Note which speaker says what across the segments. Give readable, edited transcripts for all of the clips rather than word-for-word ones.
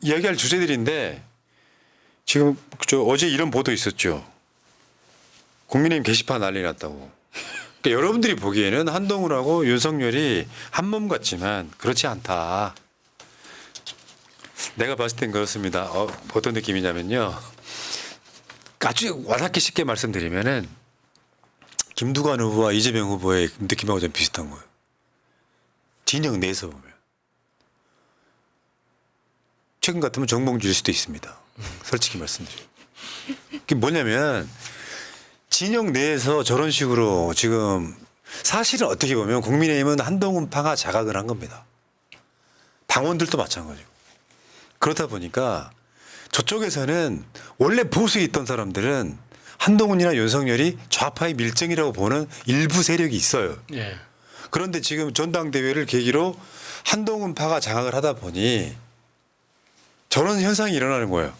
Speaker 1: 이야기할 주제들인데 지금 어제 이런 보도 있었죠. 국민의힘 게시판 난리 났다고. 그러니까 여러분들이 보기에는 한동훈하고 윤석열이 한 몸 같지만 그렇지 않다. 내가 봤을 땐 그렇습니다. 어떤 느낌이냐면요. 아주 와닿기 쉽게 말씀드리면은 김두관 후보와 이재명 후보의 느낌하고 좀 비슷한 거예요. 진영 내에서 보면. 최근 같으면 정봉주일 수도 있습니다. 솔직히 말씀드려요. 그게 뭐냐면 진영 내에서 저런 식으로 지금 사실은 어떻게 보면 국민의힘은 한동훈파가 자각을 한 겁니다. 당원들도 마찬가지고. 그렇다 보니까 저쪽에서는 원래 보수에 있던 사람들은 한동훈이나 윤석열이 좌파의 밀정이라고 보는 일부 세력이 있어요.
Speaker 2: 예.
Speaker 1: 그런데 지금 전당대회를 계기로 한동훈파가 장악을 하다 보니 저런 현상이 일어나는 거예요.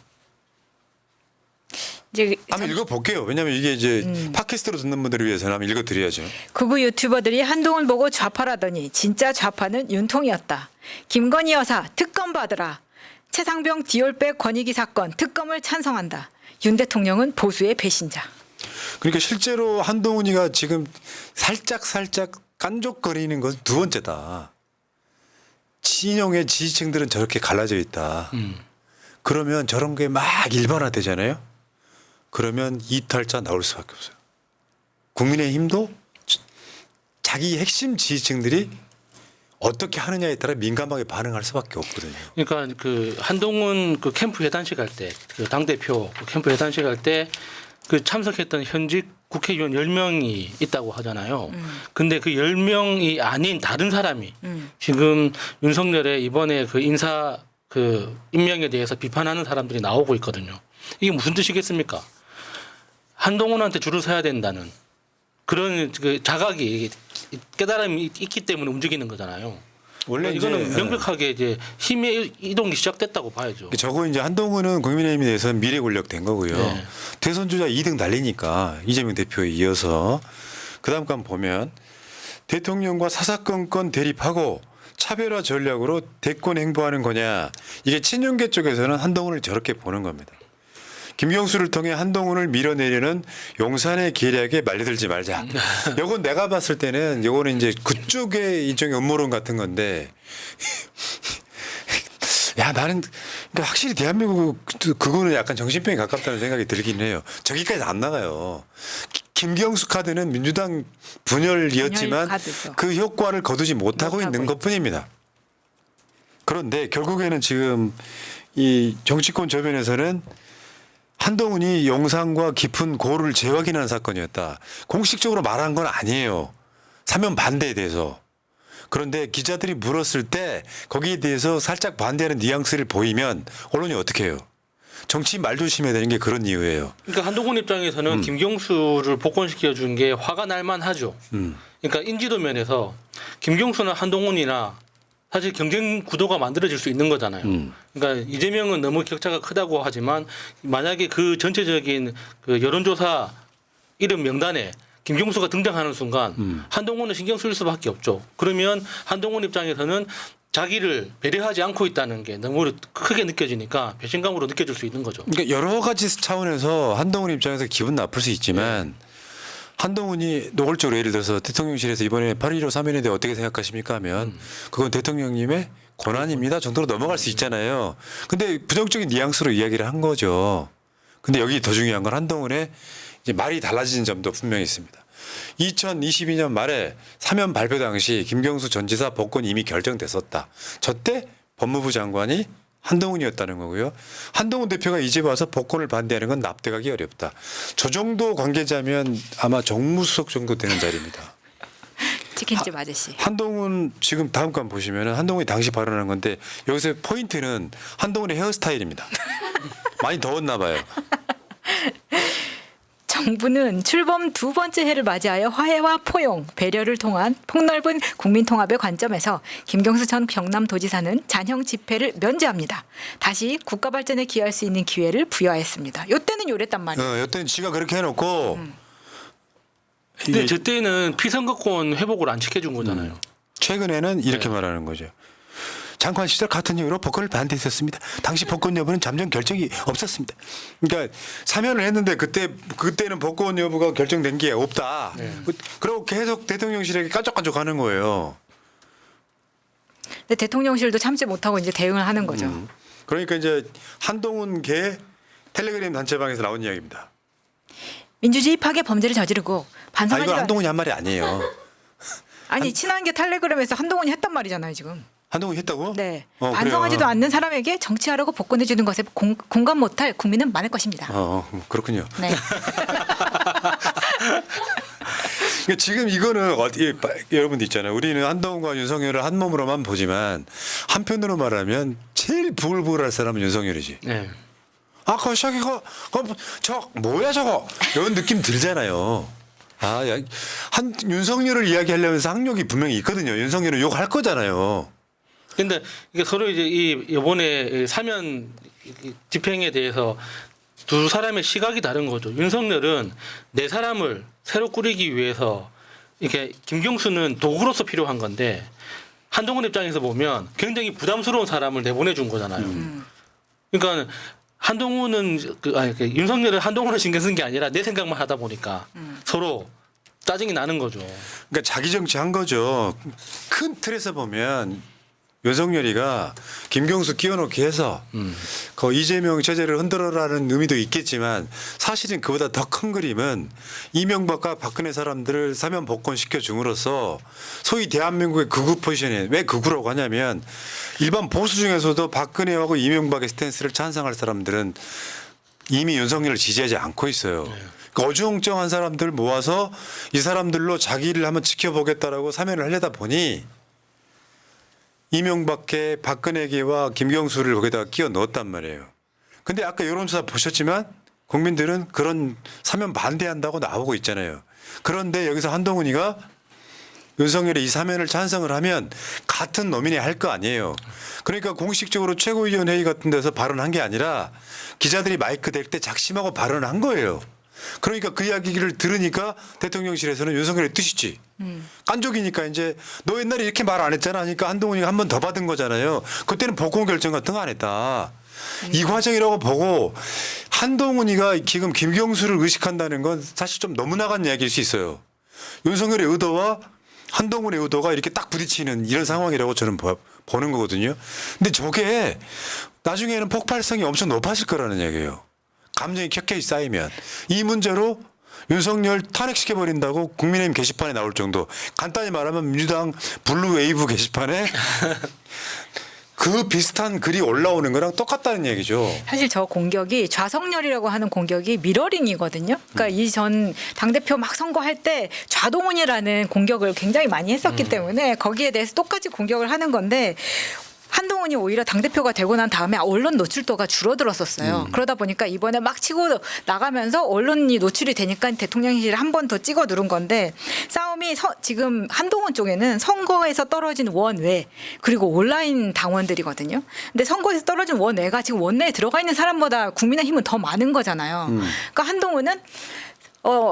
Speaker 3: 이제
Speaker 1: 한번 읽어볼게요. 왜냐하면 이게 이제 팟캐스트로 듣는 분들을 위해서는 한번 읽어드려야죠.
Speaker 3: 극우 유튜버들이 한동훈 보고 좌파라더니 진짜 좌파는 윤통이었다. 김건희 여사 특검 받으라. 최상병 디올백 권익위 사건 특검을 찬성한다. 윤 대통령은 보수의 배신자.
Speaker 1: 그러니까 실제로 한동훈이가 지금 살짝 깐족거리는 건 두 번째다. 친형의 지지층들은 저렇게 갈라져 있다. 그러면 저런 게 막 일반화되잖아요. 그러면 이탈자 나올 수밖에 없어요. 국민의힘도 자기 핵심 지지층들이 어떻게 하느냐에 따라 민감하게 반응할 수밖에 없거든요.
Speaker 2: 그러니까 그 한동훈 그 캠프 회단식 할 때 그 당대표 그 캠프 회단식 할 때 그 참석했던 현직 국회의원 10명이 있다고 하잖아요. 근데 그 10명이 아닌 다른 사람이 지금 윤석열의 이번에 그 인사 그 임명에 대해서 비판하는 사람들이 나오고 있거든요. 이게 무슨 뜻이겠습니까? 한동훈한테 줄을 서야 된다는 그런 그 자각이 깨달음이 있기 때문에 움직이는 거잖아요.
Speaker 1: 원래
Speaker 2: 이거는
Speaker 1: 이제
Speaker 2: 명백하게 이제 힘의 이동이 시작됐다고 봐야죠.
Speaker 1: 저거 이제 한동훈은 국민의힘에 대해서는 미래 권력 된 거고요.
Speaker 2: 네.
Speaker 1: 대선 주자 2등 달리니까 이재명 대표에 이어서 그다음 건 보면 대통령과 사사건건 대립하고 차별화 전략으로 대권 행보하는 거냐. 이게 친윤계 쪽에서는 한동훈을 저렇게 보는 겁니다. 김경수를 통해 한동훈을 밀어내려는 용산의 계략에 말려들지 말자. 요건 내가 봤을 때는 요거는 이제 그쪽의 일종의 음모론 같은 건데 야 나는 그러니까 확실히 대한민국 그거는 약간 정신병에 가깝다는 생각이 들긴 해요. 저기까지 안 나가요. 김경수 카드는 민주당 분열이었지만
Speaker 3: 분열 카드죠.
Speaker 1: 그 효과를 거두지 못하고 있는 것뿐입니다. 그런데 결국에는 지금 이 정치권 저변에서는 한동훈이 용산과 깊은 고를 재확인한 사건이었다. 공식적으로 말한 건 아니에요. 사면 반대에 대해서. 그런데 기자들이 물었을 때 거기에 대해서 살짝 반대하는 뉘앙스를 보이면 언론이 어떻게 해요? 정치 말 조심해야 되는 게 그런 이유예요.
Speaker 2: 그러니까 한동훈 입장에서는 김경수를 복권시켜 준 게 화가 날 만하죠. 그러니까 인지도 면에서 김경수나 한동훈이나 사실 경쟁 구도가 만들어질 수 있는 거잖아요. 그러니까 이재명은 너무 격차가 크다고 하지만 만약에 그 전체적인 그 여론조사 이름 명단에 김경수가 등장하는 순간 한동훈은 신경 쓸 수밖에 없죠. 그러면 한동훈 입장에서는 자기를 배려하지 않고 있다는 게 너무 크게 느껴지니까 배신감으로 느껴질 수 있는 거죠.
Speaker 1: 그러니까 여러 가지 차원에서 한동훈 입장에서 기분 나쁠 수 있지만 한동훈이 노골적으로 예를 들어서 대통령실에서 이번에 8.15 사면에 대해 어떻게 생각하십니까 하면 그건 대통령님의 권한입니다 정도로 넘어갈 수 있잖아요. 근데 부정적인 뉘앙스로 이야기를 한 거죠. 근데 여기 더 중요한 건 한동훈의 이제 말이 달라진 점도 분명히 있습니다. 2022년 말에 사면 발표 당시 김경수 전 지사 복권이 이미 결정됐었다. 저때 법무부 장관이 한동훈이었다는 거고요. 한동훈 대표가 이제 와서 복권을 반대하는 건 납득하기 어렵다. 저 정도 관계자면 아마 정무수석 정도 되는 자리입니다.
Speaker 3: 치킨집 아저씨.
Speaker 1: 한동훈 지금 다음 건 보시면 한동훈이 당시 발언한 건데 여기서 포인트는 한동훈의 헤어스타일입니다. 많이 더웠나 봐요.
Speaker 3: 정부는 출범 두 번째 해를 맞이하여 화해와 포용, 배려를 통한 폭넓은 국민통합의 관점에서 김경수 전 경남도지사는 잔형 집회를 면제합니다. 다시 국가 발전에 기여할 수 있는 기회를 부여했습니다. 이때는 요랬단 말이에요.
Speaker 1: 이때는 지가 그렇게 해놓고
Speaker 2: 근데 저 때는 피선거권 회복을 안 지켜준 거잖아요.
Speaker 1: 최근에는 이렇게 말하는 거죠. 장관 시절 같은 이유로 복권을 반대했었습니다. 당시 복권 여부는 잠정 결정이 없었습니다. 그러니까 사면을 했는데 그때는 복권 여부가 결정된 게 없다. 그리고 계속 대통령실에게 깐족깐족하는 거예요.
Speaker 3: 근데 대통령실도 참지 못하고 이제 대응을 하는 거죠.
Speaker 1: 그러니까 이제 한동훈 개 텔레그램 단체방에서 나온 이야기입니다.
Speaker 3: 민주주의 파괴 범죄를 저지르고
Speaker 1: 아
Speaker 3: 반성하지
Speaker 1: 이건 한동훈이 한 말이 아니에요.
Speaker 3: 아니 친한계 텔레그램에서 한동훈이 했단 말이잖아요 지금.
Speaker 1: 한동훈이 했다고?
Speaker 3: 네.
Speaker 1: 그래요.
Speaker 3: 반성하지도 않는 사람에게 정치하라고 복권해 주는 것에 공감 못할 국민은 많을 것입니다.
Speaker 1: 그렇군요.
Speaker 3: 네.
Speaker 1: 그러니까 지금 이거는 여러분들 있잖아요. 우리는 한동훈과 윤석열을 한 몸으로만 보지만 한편으로 말하면 제일 부글부글할 사람은 윤석열이지.
Speaker 2: 네.
Speaker 1: 그 시작이가 저 뭐야 저거 이런 느낌 들잖아요. 윤석열을 이야기하려면서 학력이 분명히 있거든요. 윤석열은 욕할 거잖아요.
Speaker 2: 근데 이게 서로 이제 이번에 사면 집행에 대해서 두 사람의 시각이 다른 거죠. 윤석열은 내 사람을 새로 꾸리기 위해서 이렇게 김경수는 도구로서 필요한 건데 한동훈 입장에서 보면 굉장히 부담스러운 사람을 내보내 준 거잖아요. 그러니까 한동훈은 윤석열은 한동훈을 신경 쓴 게 아니라 내 생각만 하다 보니까 서로 짜증이 나는 거죠.
Speaker 1: 그러니까 자기 정치한 거죠. 큰 틀에서 보면 윤석열이가 김경수 끼워넣기 해서 그 이재명 체제를 흔들어라는 의미도 있겠지만 사실은 그보다 더 큰 그림은 이명박과 박근혜 사람들을 사면 복권시켜 줌으로써 소위 대한민국의 극우 포지션에 왜 극우라고 하냐면 일반 보수 중에서도 박근혜하고 이명박의 스탠스를 찬성할 사람들은 이미 윤석열을 지지하지 않고 있어요. 그러니까 어중쩡한 사람들 모아서 이 사람들로 자기를 한번 지켜보겠다라고 사면을 하려다 보니 이명박계, 박근혜계와 김경수를 거기다가 끼워 넣었단 말이에요. 근데 아까 여론조사 보셨지만 국민들은 그런 사면 반대한다고 나오고 있잖아요. 그런데 여기서 한동훈이가 윤석열의 이 사면을 찬성을 하면 같은 노민이 할 거 아니에요. 그러니까 공식적으로 최고위원 회의 같은 데서 발언한 게 아니라 기자들이 마이크 댈 때 작심하고 발언을 한 거예요. 그러니까 그 이야기를 들으니까 대통령실에서는 윤석열의 뜻이지. 깐족이니까 이제 너 옛날에 이렇게 말 안 했잖아 하니까 한동훈이가 한 번 더 받은 거잖아요. 그때는 복권 결정 같은 거 안 했다. 이 과정이라고 보고 한동훈이가 지금 김경수를 의식한다는 건 사실 좀 너무 나간 이야기일 수 있어요. 윤석열의 의도와 한동훈의 의도가 이렇게 딱 부딪히는 이런 상황이라고 저는 보는 거거든요. 근데 저게 나중에는 폭발성이 엄청 높아질 거라는 얘기예요. 감정이 켜켜이 쌓이면 이 문제로 윤석열 탄핵시켜버린다고 국민의힘 게시판에 나올 정도. 간단히 말하면 민주당 블루웨이브 게시판에 그 비슷한 글이 올라오는 거랑 똑같다는 얘기죠.
Speaker 3: 사실 저 공격이 좌석열이라고 하는 공격이 미러링이거든요. 그러니까 이전 당대표 막 선거할 때 좌동훈이라는 공격을 굉장히 많이 했었기 때문에 거기에 대해서 똑같이 공격을 하는 건데 한동훈이 오히려 당대표가 되고 난 다음에 언론 노출도가 줄어들었었어요. 그러다 보니까 이번에 막 치고 나가면서 언론이 노출이 되니까 대통령실을 한 번 더 찍어 누른 건데 싸움이 지금 한동훈 쪽에는 선거에서 떨어진 원외 그리고 온라인 당원들이거든요. 근데 선거에서 떨어진 원외가 지금 원내에 들어가 있는 사람보다 국민의힘은 더 많은 거잖아요. 그러니까 한동훈은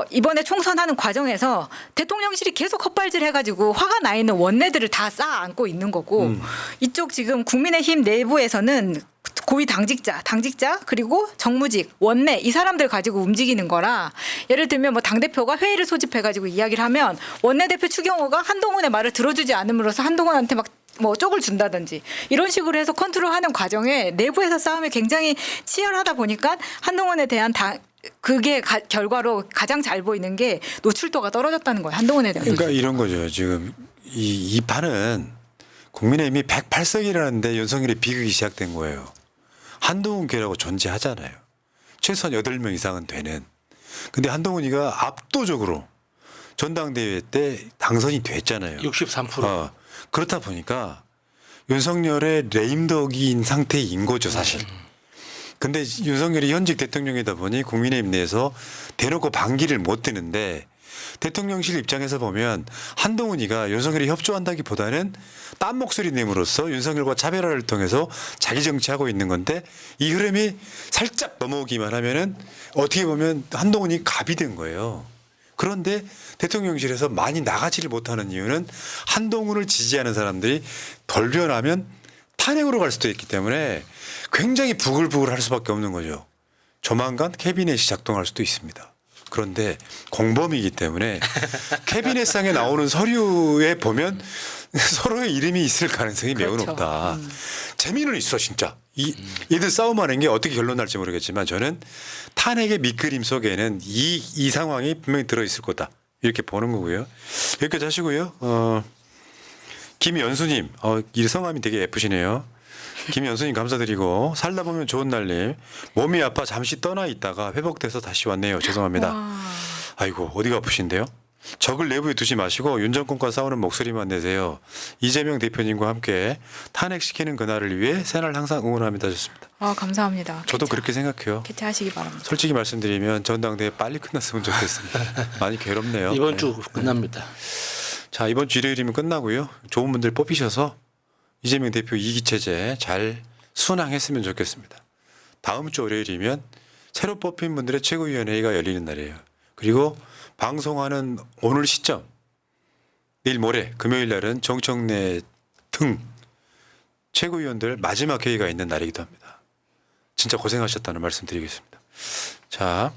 Speaker 3: 이번에 총선하는 과정에서 대통령실이 계속 헛발질 해가지고 화가 나 있는 원내들을 다 쌓아 안고 있는 거고 이쪽 지금 국민의힘 내부에서는 고위 당직자 그리고 정무직 원내 이 사람들 가지고 움직이는 거라 예를 들면 뭐 당대표가 회의를 소집해가지고 이야기를 하면 원내대표 추경호가 한동훈의 말을 들어주지 않음으로써 한동훈한테 막 뭐 쪽을 준다든지 이런 식으로 해서 컨트롤하는 과정에 내부에서 싸움이 굉장히 치열하다 보니까 한동훈에 대한 그게 결과로 가장 잘 보이는 게 노출도가 떨어졌다는 거예요. 한동훈에 대한.
Speaker 1: 그러니까 이런 거죠. 지금 이 판은 국민의힘이 108석이라는데 윤석열이 비극이 시작된 거예요. 한동훈계라고 존재하잖아요. 최소한 8명 이상은 되는. 근데 한동훈이가 압도적으로 전당대회 때 당선이 됐잖아요.
Speaker 2: 63%.
Speaker 1: 그렇다 보니까 윤석열의 레임덕인 상태인 거죠, 사실. 근데 윤석열이 현직 대통령이다 보니 국민의힘 내에서 대놓고 반기를 못 드는데 대통령실 입장에서 보면 한동훈이가 윤석열이 협조한다기보다는 딴 목소리 내므로써 윤석열과 차별화를 통해서 자기 정치하고 있는 건데 이 흐름이 살짝 넘어오기만 하면은 어떻게 보면 한동훈이 갑이 된 거예요. 그런데 대통령실에서 많이 나가지를 못하는 이유는 한동훈을 지지하는 사람들이 덜 변하면 탄핵으로 갈 수도 있기 때문에 굉장히 부글부글 할 수밖에 없는 거죠. 조만간 캐비넷이 작동할 수도 있습니다. 그런데 공범이기 때문에 캐비넷상에 나오는 서류에 보면 서로의 이름이 있을 가능성이 매우
Speaker 3: 그렇죠.
Speaker 1: 높다. 재미는 있어 진짜. 이들 싸움하는 게 어떻게 결론 날지 모르겠지만 저는 탄핵의 밑그림 속에는 이 상황이 분명히 들어있을 거다. 이렇게 보는 거고요. 여기까지 하시고요. 김연수님, 이 성함이 되게 예쁘시네요. 김연수님 감사드리고 살다 보면 좋은 날님 몸이 아파 잠시 떠나 있다가 회복돼서 다시 왔네요. 죄송합니다.
Speaker 3: 와.
Speaker 1: 아이고 어디가 아프신데요? 적을 내부에 두지 마시고 윤 정권과 싸우는 목소리만 내세요. 이재명 대표님과 함께 탄핵시키는 그날을 위해 새날 항상 응원합니다. 좋습니다.
Speaker 3: 감사합니다.
Speaker 1: 저도 그렇게 생각해요.
Speaker 3: 개최하시기 바랍니다.
Speaker 1: 솔직히 말씀드리면 전당대회 빨리 끝났으면 좋겠습니다. 많이 괴롭네요.
Speaker 2: 이번
Speaker 1: 네.
Speaker 2: 주 끝납니다.
Speaker 1: 자 이번 주 일요일이면 끝나고요. 좋은 분들 뽑히셔서 이재명 대표 2기 체제 잘 순항했으면 좋겠습니다. 다음 주 월요일이면 새로 뽑힌 분들의 최고위원회의가 열리는 날이에요. 그리고 방송하는 오늘 시점 내일 모레 금요일 날은 정청래 등 최고위원들 마지막 회의가 있는 날이기도 합니다. 진짜 고생하셨다는 말씀 드리겠습니다. 자.